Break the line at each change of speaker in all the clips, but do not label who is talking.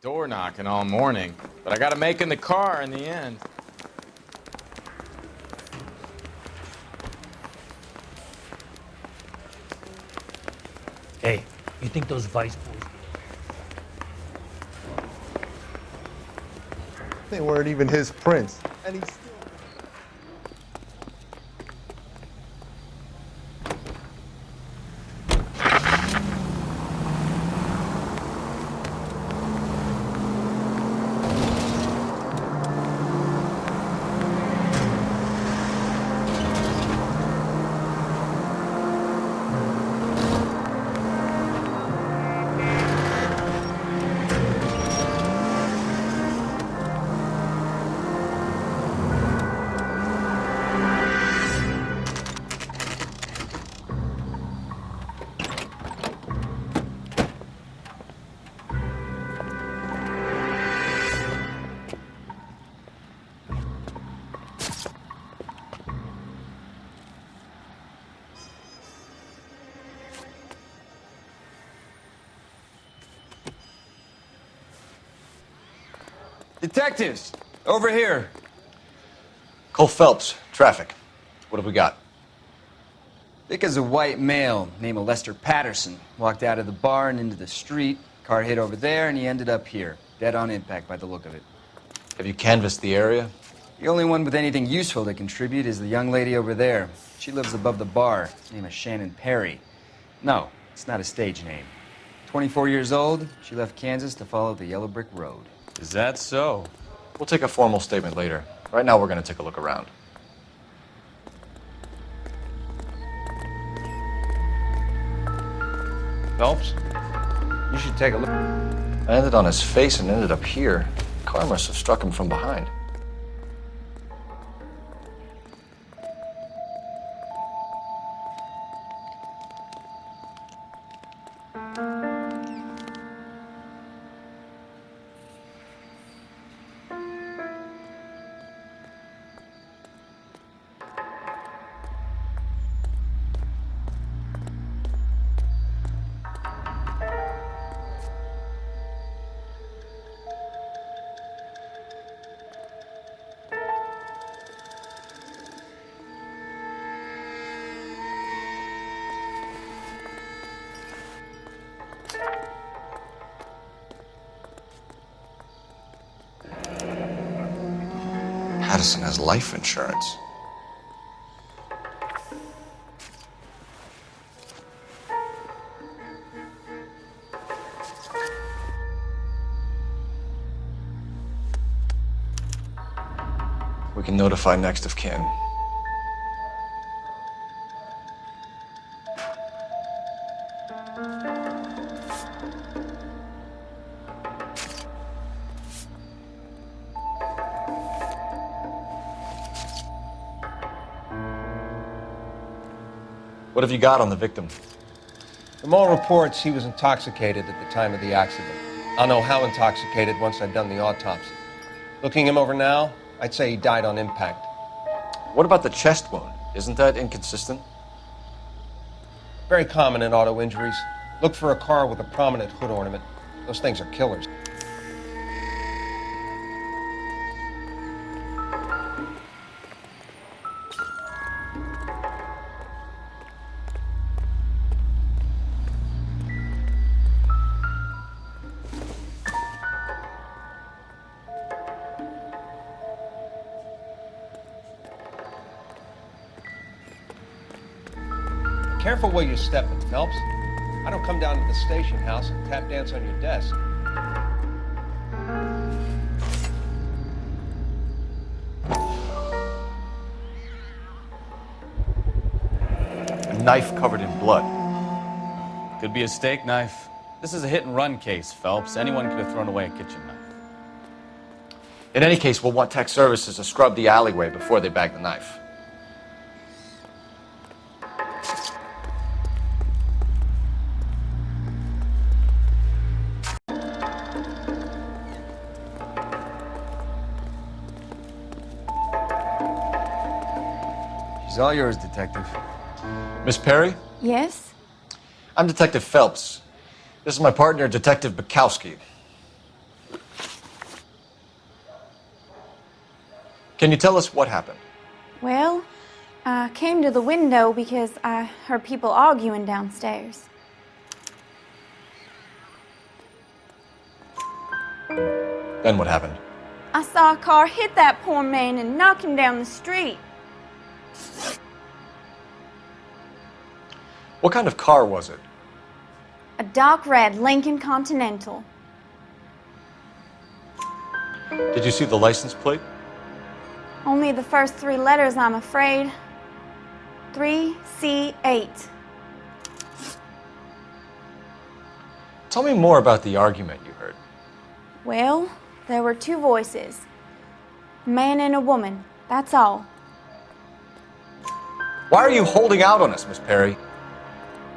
door knocking all morning, but I got to make in the car in the end.
Hey, you think those Vice boys...
They weren't even his prints. And he's still...
Detectives, over here.
Cole Phelps, traffic. What have we got?
Dick is a white male named Lester Patterson. Walked out of the bar and into the street. Car hit over there and he ended up here. Dead on impact by the look of it.
Have you canvassed the area?
The only one with anything useful to contribute is the young lady over there. She lives above the bar. Name is Shannon Perry. No, it's not a stage name. 24 years old, she left Kansas to follow the yellow brick road.
Is that so?
We'll take a formal statement later. Right now, we're going to take a look around.
Phelps, you should take a look.
I landed on his face and ended up here. The car must have struck him from behind. Patterson has life insurance. We can notify next of kin. What have you got on the victim?
From all reports, he was intoxicated at the time of the accident. I'll know how intoxicated once I've done the autopsy. Looking him over now, I'd say he died on impact.
What about the chest wound? Isn't that inconsistent?
Very common in auto injuries. Look for a car with a prominent hood ornament. Those things are killers. Careful where you're stepping, Phelps. I don't come down to the station house and tap dance on your desk.
A knife covered in blood.
Could be a steak knife. This is a hit-and-run case, Phelps. Anyone could have thrown away a kitchen knife.
In any case, we'll want tech services to scrub the alleyway before they bag the knife.
She's all yours, Detective.
Miss Perry?
Yes?
I'm Detective Phelps. This is my partner, Detective Bukowski. Can you tell us what happened?
Well, I came to the window because I heard people arguing downstairs.
Then what happened?
I saw a car hit that poor man and knock him down the street.
What kind of car was it?
A dark red Lincoln Continental.
Did you see the license plate?
Only the first 3 letters, I'm afraid. 3C8.
Tell me more about the argument you heard.
Well, there were 2 voices. A man and a woman, that's all.
Why are you holding out on us, Miss Perry?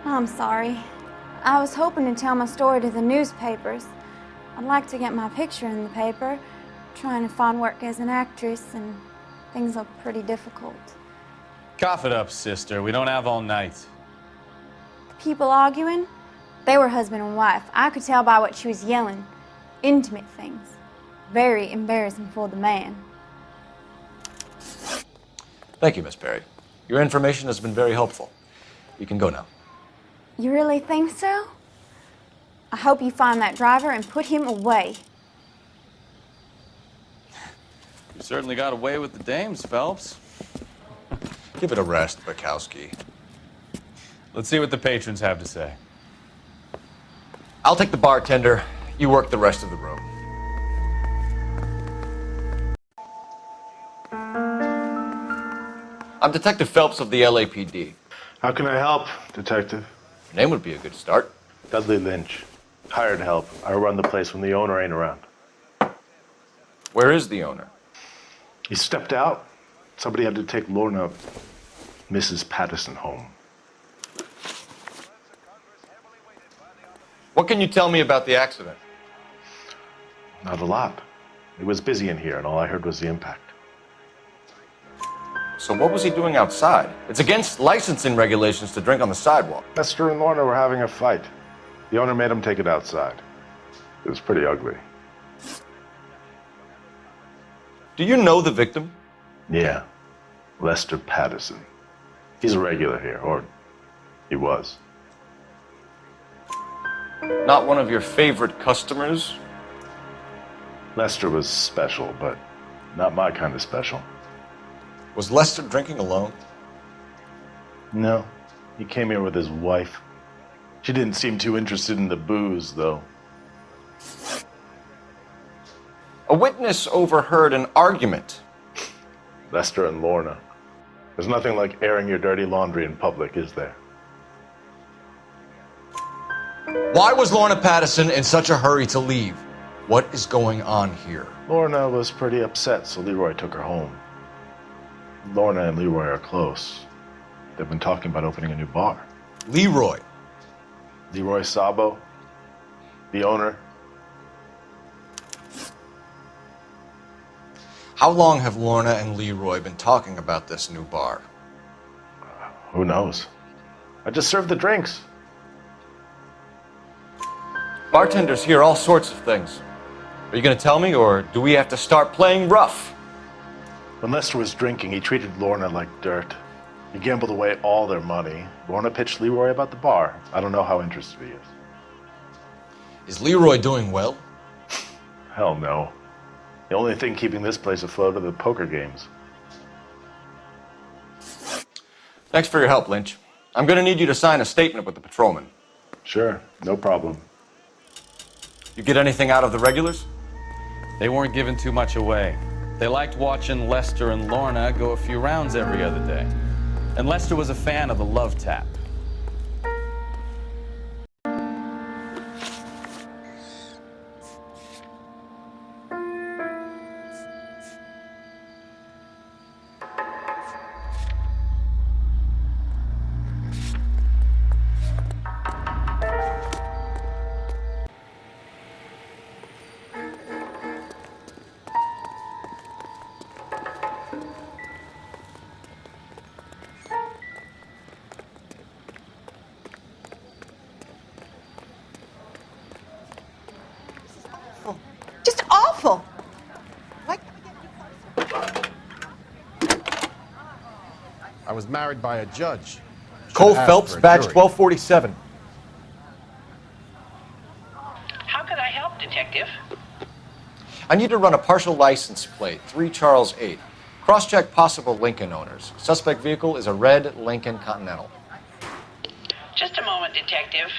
I'm sorry. I was hoping to tell my story to the newspapers. I'd like to get my picture in the paper. Trying to find work as an actress, and things look pretty difficult.
Cough it up, sister. We don't have all night.
The people arguing, they were husband and wife. I could tell by what she was yelling. Intimate things. Very embarrassing for the man.
Thank you, Miss Perry. Your information has been very helpful. You can go now.
You really think so? I hope you find that driver and put him away.
You certainly got away with the dames, Phelps.
Give it a rest, Bukowski.
Let's see what the patrons have to say.
I'll take the bartender. You work the rest of the room. I'm Detective Phelps of the LAPD.
How can I help, Detective?
Your name would be a good start.
Dudley Lynch. Hired help. I run the place when the owner ain't around.
Where is the owner?
He stepped out. Somebody had to take Lorna, Mrs. Patterson, home.
What can you tell me about the accident?
Not a lot. It was busy in here, and all I heard was the impact.
So what was he doing outside? It's against licensing regulations to drink on the sidewalk.
Lester and Lorna were having a fight. The owner made him take it outside. It was pretty ugly.
Do you know the victim?
Yeah. Lester Patterson. He's a regular here, or he was.
Not one of your favorite customers?
Lester was special, but not my kind of special.
Was Lester drinking alone?
No. He came here with his wife. She didn't seem too interested in the booze, though.
A witness overheard an argument.
Lester and Lorna. There's nothing like airing your dirty laundry in public, is there?
Why was Lorna Patterson in such a hurry to leave? What is going on here?
Lorna was pretty upset, so Leroy took her home. Lorna and Leroy are close. They've been talking about opening a new bar.
Leroy.
Leroy Sabo, the owner.
How long have Lorna and Leroy been talking about this new bar?
Who knows? I just served the drinks.
Bartenders hear all sorts of things. Are you going to tell me, or do we have to start playing rough?
When Lester was drinking, he treated Lorna like dirt. He gambled away all their money. Lorna pitched Leroy about the bar. I don't know how interested he is.
Is Leroy doing well?
Hell no. The only thing keeping this place afloat are the poker games.
Thanks for your help, Lynch. I'm going to need you to sign a statement with the patrolman.
Sure, no problem.
You get anything out of the regulars?
They weren't giving too much away. They liked watching Lester and Lorna go a few rounds every other day. And Lester was a fan of the love tap.
was married by a judge.
Cole
Should've asked
Phelps,
for a
badge
jury.
1247.
How can I help, Detective?
I need to run a partial license plate, 3 Charles 8. Cross-check possible Lincoln owners. Suspect vehicle is a red Lincoln Continental.
Just a moment, Detective.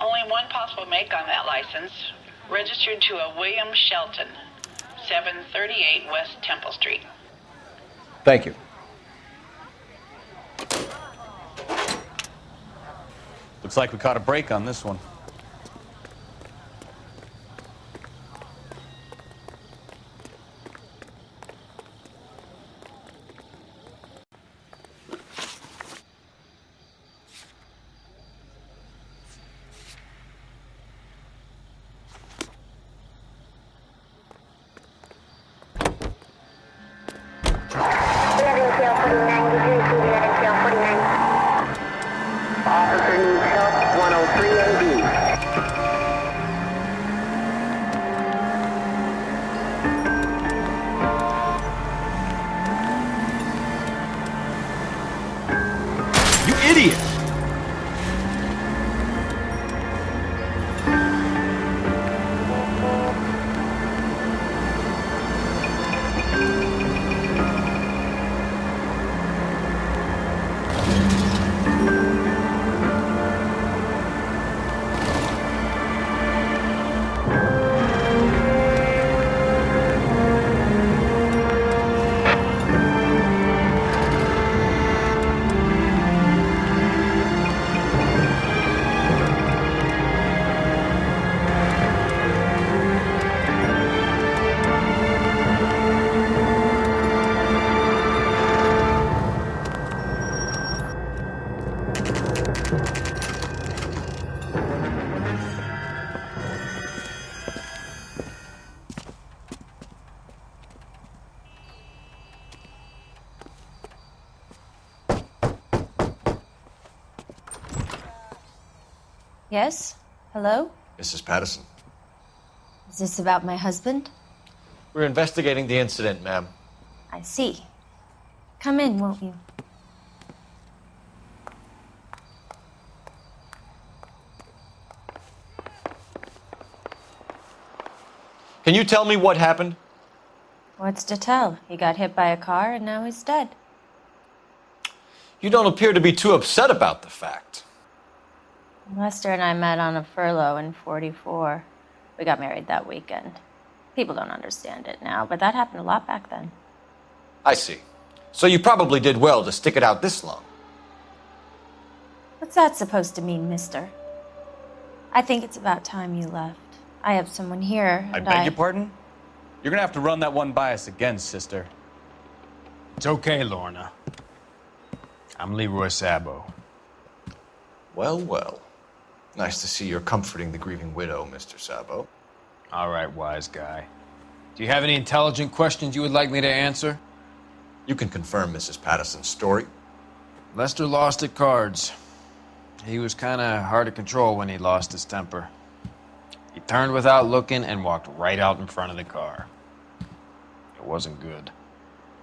Only one possible make on that license. Registered to a William Shelton, 738 West Temple Street.
Thank you.
Looks like we caught a break on this one.
Officer needs help, 103 AD.
You idiot!
Yes? Hello?
Mrs. Patterson.
Is this about my husband?
We're investigating the incident, ma'am.
I see. Come in, won't you?
Can you tell me what happened?
What's to tell? He got hit by a car and now he's dead.
You don't appear to be too upset about the fact.
Lester and I met on a furlough in '44. We got married that weekend. People don't understand it now, but that happened a lot back then.
I see. So you probably did well to stick it out this long.
What's that supposed to mean, mister? I think it's about time you left. I have someone here,
I
and
beg your pardon? You're gonna have to run that one by us again, sister.
It's okay, Lorna. I'm Leroy Sabo.
Well, well. Nice to see you're comforting the grieving widow, Mr. Sabo.
All right, wise guy. Do you have any intelligent questions you would like me to answer?
You can confirm Mrs. Patterson's story.
Lester lost at cards. He was kind of hard to control when he lost his temper. He turned without looking and walked right out in front of the car. It wasn't good.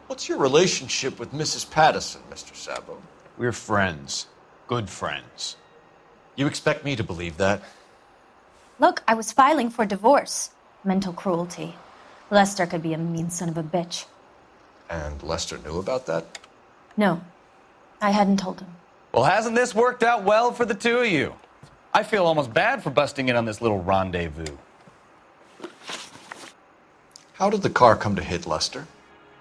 What's your relationship with Mrs. Patterson, Mr. Sabo?
We're friends. Good friends.
You expect me to believe that?
Look, I was filing for divorce. Mental cruelty. Lester could be a mean son of a bitch.
And Lester knew about that?
No, I hadn't told him.
Well, hasn't this worked out well for the two of you? I feel almost bad for busting in on this little rendezvous.
How did the car come to hit Lester?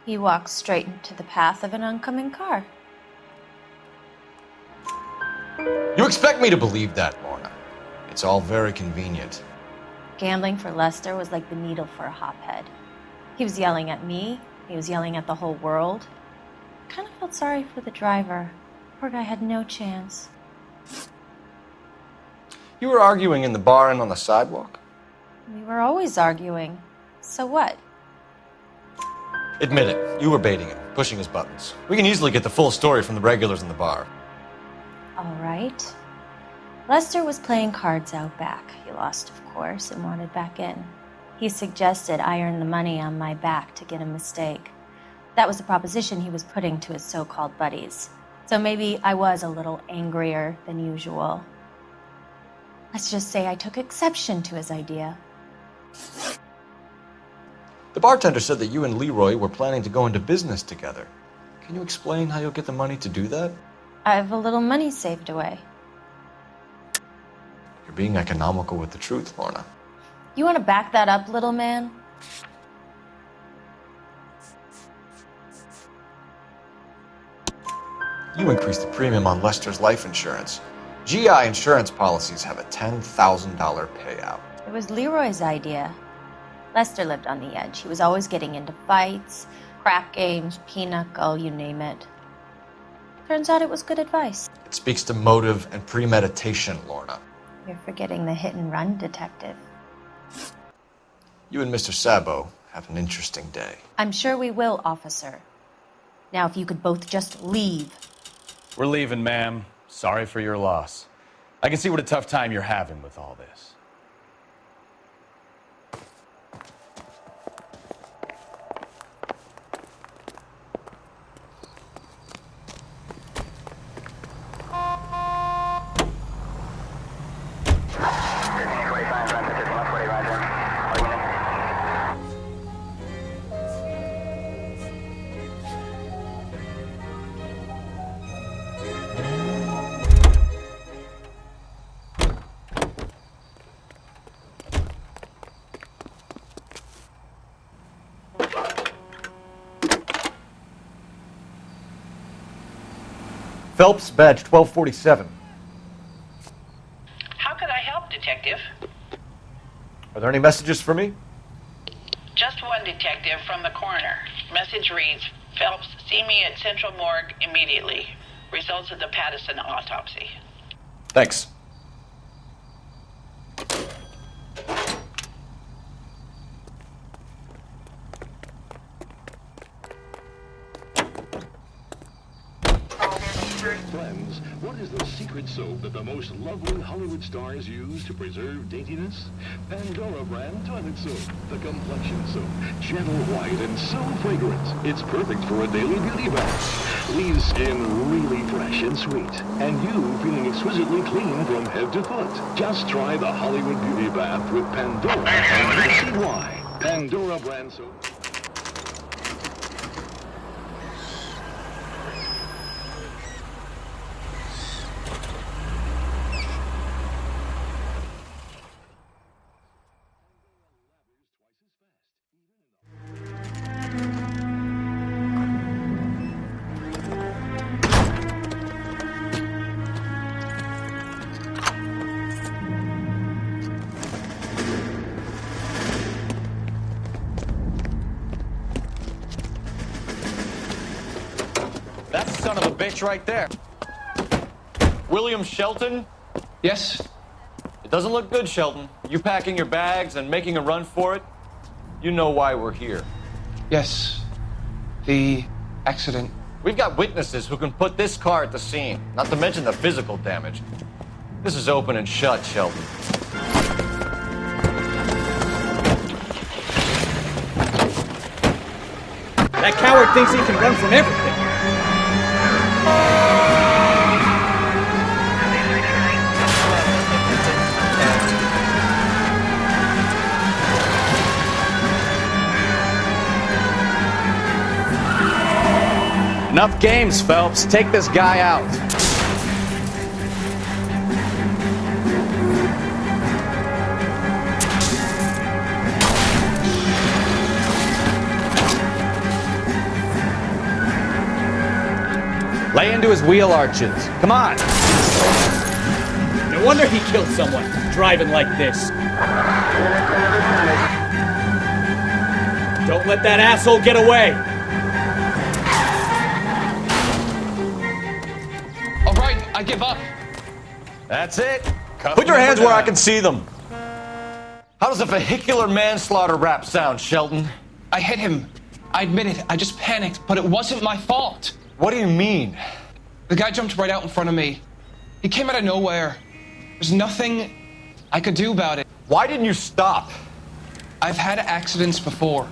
He walked straight into the path of an oncoming car.
You expect me to believe that, Lorna? It's all very convenient.
Gambling for Lester was like the needle for a hophead. He was yelling at me. He was yelling at the whole world. I kind of felt sorry for the driver. Poor guy had no chance.
You were arguing in the bar and on the sidewalk?
We were always arguing. So what?
Admit it, you were baiting him, pushing his buttons. We can easily get the full story from the regulars in the bar.
All right. Lester was playing cards out back. He lost, of course, and wanted back in. He suggested I earn the money on my back to get a mistake. That was the proposition he was putting to his so-called buddies. So maybe I was a little angrier than usual. Let's just say I took exception to his idea.
The bartender said that you and Leroy were planning to go into business together. Can you explain how you'll get the money to do that?
I have a little money saved away.
You're being economical with the truth, Lorna.
You want to back that up, little man?
You increased the premium on Lester's life insurance. GI insurance policies have a $10,000 payout.
It was Leroy's idea. Lester lived on the edge. He was always getting into fights, crap games, pinochle, you name it. Turns out it was good advice.
It speaks to motive and premeditation, Lorna.
You're forgetting the hit-and-run detective.
You and Mr. Sabo have an interesting day.
I'm sure we will, officer. Now, if you could both just leave.
We're leaving, ma'am. Sorry for your loss. I can see what a tough time you're having with all this.
Phelps, badge 1247.
How could I help, Detective?
Are there any messages for me?
Just one, Detective, from the coroner. Message reads, Phelps, see me at Central Morgue immediately. Results of the Pattison autopsy.
Thanks.
Friends, what is the secret soap that the most lovely Hollywood stars use to preserve daintiness? Pandora brand toilet soap, the complexion soap, gentle white and so fragrant. It's perfect for a daily beauty bath. Leaves skin really fresh and sweet, and you feeling exquisitely clean from head to foot. Just try the Hollywood beauty bath with Pandora, and you'll see why. Pandora brand soap.
That's the son of a bitch right there. William Shelton?
Yes?
It doesn't look good, Shelton. You packing your bags and making a run for it? You know why we're here.
Yes. The accident.
We've got witnesses who can put this car at the scene, not to mention the physical damage. This is open and shut, Shelton.
That coward thinks he can run from everything.
Enough games, Phelps. Take this guy out. Lay into his wheel arches. Come on.
No wonder he killed someone, driving like this. Don't let that asshole get away.
All right, I give up.
That's it.
Put your hands where I can see them. How does a vehicular manslaughter rap sound, Shelton?
I hit him. I admit it. I just panicked, but it wasn't my fault.
What do you mean?
The guy jumped right out in front of me. He came out of nowhere. There's nothing I could do about it.
Why didn't you stop?
I've had accidents before.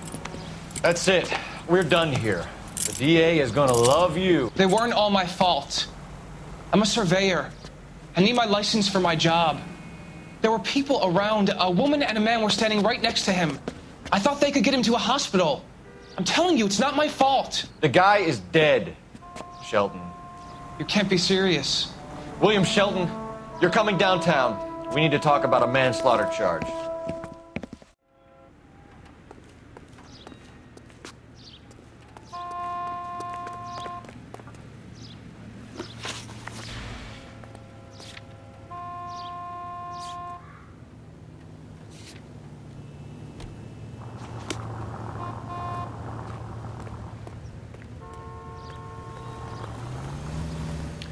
That's it. We're done here. The DA is gonna love you.
They weren't all my fault. I'm a surveyor. I need my license for my job. There were people around. A woman and a man were standing right next to him. I thought they could get him to a hospital. I'm telling you, it's not my fault.
The guy is dead, Shelton.
You can't be serious.
William Shelton, you're coming downtown. We need to talk about a manslaughter charge.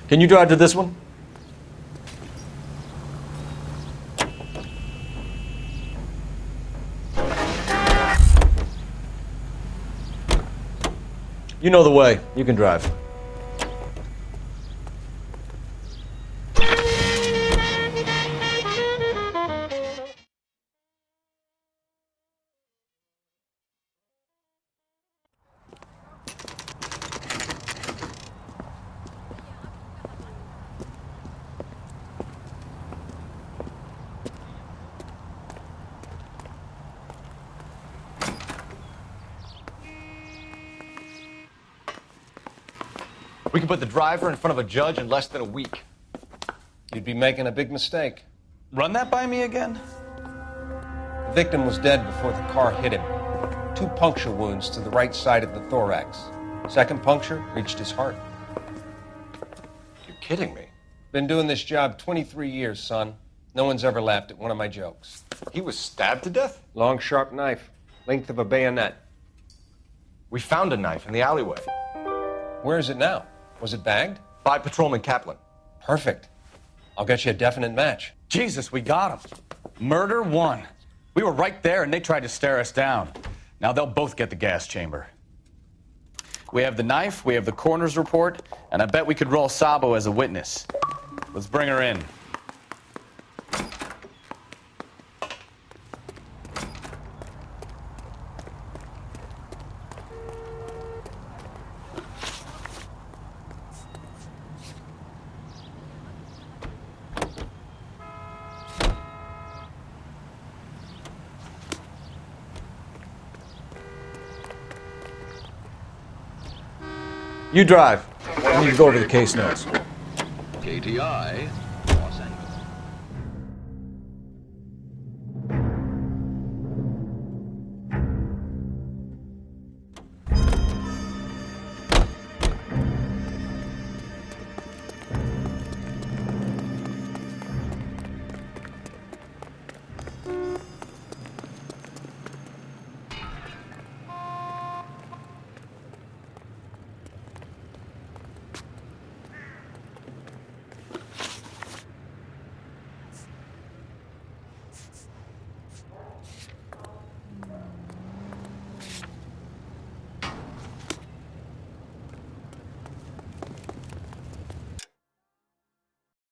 Can you drive to this one? You know the way. You can drive. We can put the driver in front of a judge in less than a week.
You'd be making a big mistake.
Run that by me again?
The victim was dead before the car hit him. 2 puncture wounds to the right side of the thorax. Second puncture reached his heart.
You're kidding me.
Been doing this job 23 years, son. No one's ever laughed at one of my jokes.
He was stabbed to death?
Long, sharp knife. Length of a bayonet.
We found a knife in the alleyway.
Where is it now? Was it bagged?
By Patrolman Kaplan.
Perfect. I'll get you a definite match.
Jesus, we got him. Murder 1. We were right there and they tried to stare us down. Now they'll both get the gas chamber. We have the knife, we have the coroner's report, and I bet we could roll Sabo as a witness. Let's bring her in.
You drive. I need to go over the case notes.
KTI